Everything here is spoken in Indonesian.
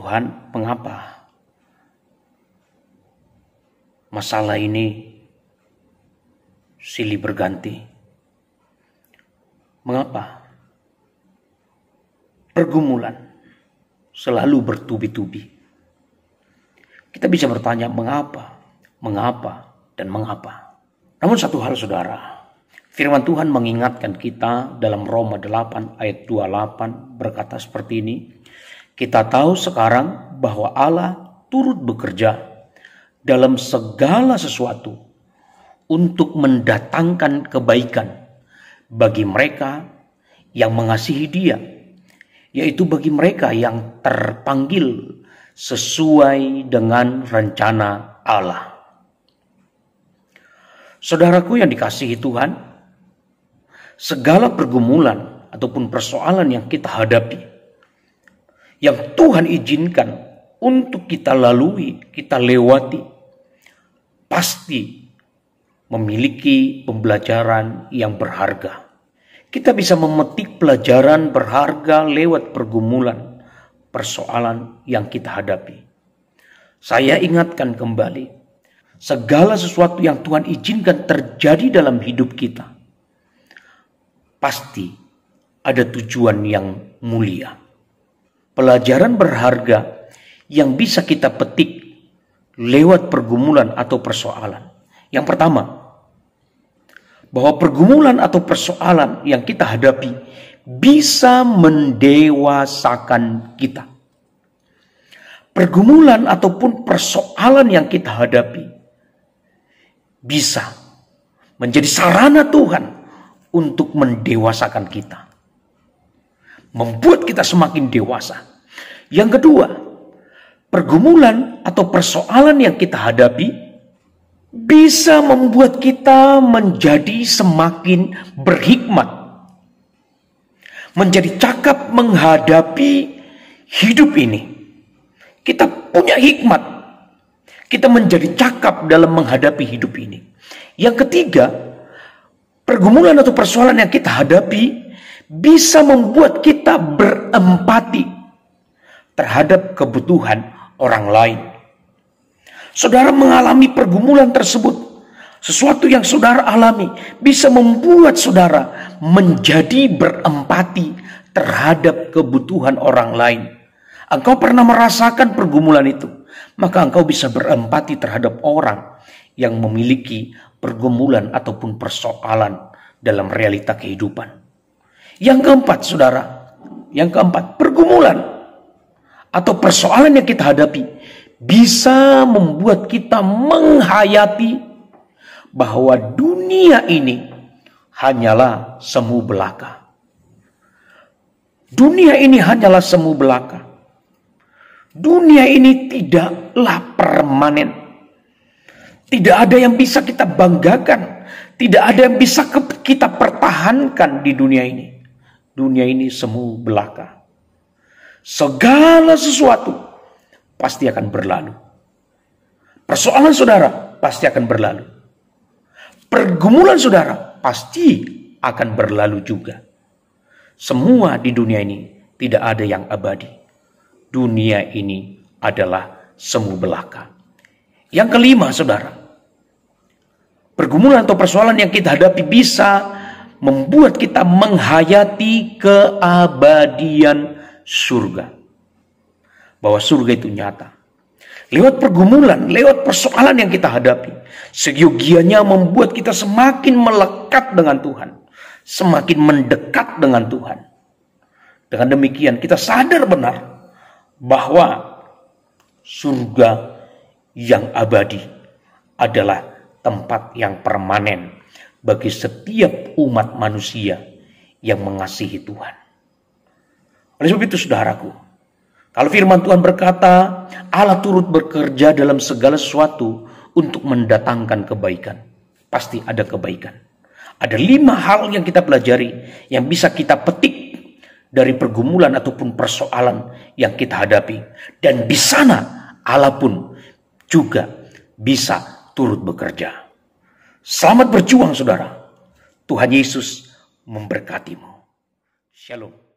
Tuhan, mengapa masalah ini silih berganti? Mengapa pergumulan selalu bertubi-tubi? Kita bisa bertanya mengapa, dan mengapa. Namun satu hal saudara, firman Tuhan mengingatkan kita dalam Roma 8 ayat 28 berkata seperti ini. Kita tahu sekarang bahwa Allah turut bekerja dalam segala sesuatu untuk mendatangkan kebaikan bagi mereka yang mengasihi Dia, yaitu bagi mereka yang terpanggil sesuai dengan rencana Allah. Saudaraku yang dikasihi Tuhan, segala pergumulan ataupun persoalan yang kita hadapi, yang Tuhan izinkan untuk kita lalui, kita lewati, pasti memiliki pembelajaran yang berharga. Kita bisa memetik pelajaran berharga lewat pergumulan, persoalan yang kita hadapi. Saya ingatkan kembali, segala sesuatu yang Tuhan izinkan terjadi dalam hidup kita, pasti ada tujuan yang mulia. Pelajaran berharga yang bisa kita petik lewat pergumulan atau persoalan. Yang pertama, bahwa pergumulan atau persoalan yang kita hadapi bisa mendewasakan kita. Pergumulan ataupun persoalan yang kita hadapi bisa menjadi sarana Tuhan untuk mendewasakan kita, membuat kita semakin dewasa. Yang kedua, pergumulan atau persoalan yang kita hadapi bisa membuat kita menjadi semakin berhikmat, menjadi cakap menghadapi hidup ini. Kita punya hikmat, kita menjadi cakap dalam menghadapi hidup ini. Yang ketiga, pergumulan atau persoalan yang kita hadapi bisa membuat kita berempati terhadap kebutuhan orang lain. Saudara mengalami pergumulan tersebut, sesuatu yang saudara alami bisa membuat saudara menjadi berempati terhadap kebutuhan orang lain. Engkau pernah merasakan pergumulan itu, maka engkau bisa berempati terhadap orang yang memiliki pergumulan ataupun persoalan dalam realita kehidupan. Yang keempat, saudara, pergumulan atau persoalan yang kita hadapi bisa membuat kita menghayati bahwa dunia ini hanyalah semu belaka. Dunia ini hanyalah semu belaka. Dunia ini tidaklah permanen. Tidak ada yang bisa kita banggakan. Tidak ada yang bisa kita pertahankan di dunia ini. Dunia ini semu belaka. Segala sesuatu pasti akan berlalu. Persoalan saudara pasti akan berlalu. Pergumulan saudara pasti akan berlalu juga. Semua di dunia ini tidak ada yang abadi. Dunia ini adalah semu belaka. Yang kelima, saudara, pergumulan atau persoalan yang kita hadapi bisa membuat kita menghayati keabadian surga. Bahwa surga itu nyata. Lewat pergumulan, lewat persoalan yang kita hadapi, seyogianya membuat kita semakin melekat dengan Tuhan, semakin mendekat dengan Tuhan. Dengan demikian kita sadar benar bahwa surga yang abadi adalah tempat yang permanen bagi setiap umat manusia yang mengasihi Tuhan. Oleh sebab itu saudaraku, kalau firman Tuhan berkata Allah turut bekerja dalam segala sesuatu untuk mendatangkan kebaikan, pasti ada kebaikan. Ada 5 hal yang kita pelajari yang bisa kita petik dari pergumulan ataupun persoalan yang kita hadapi. Dan di sana Allah pun juga bisa turut bekerja. Selamat berjuang saudara. Tuhan Yesus memberkatimu. Shalom.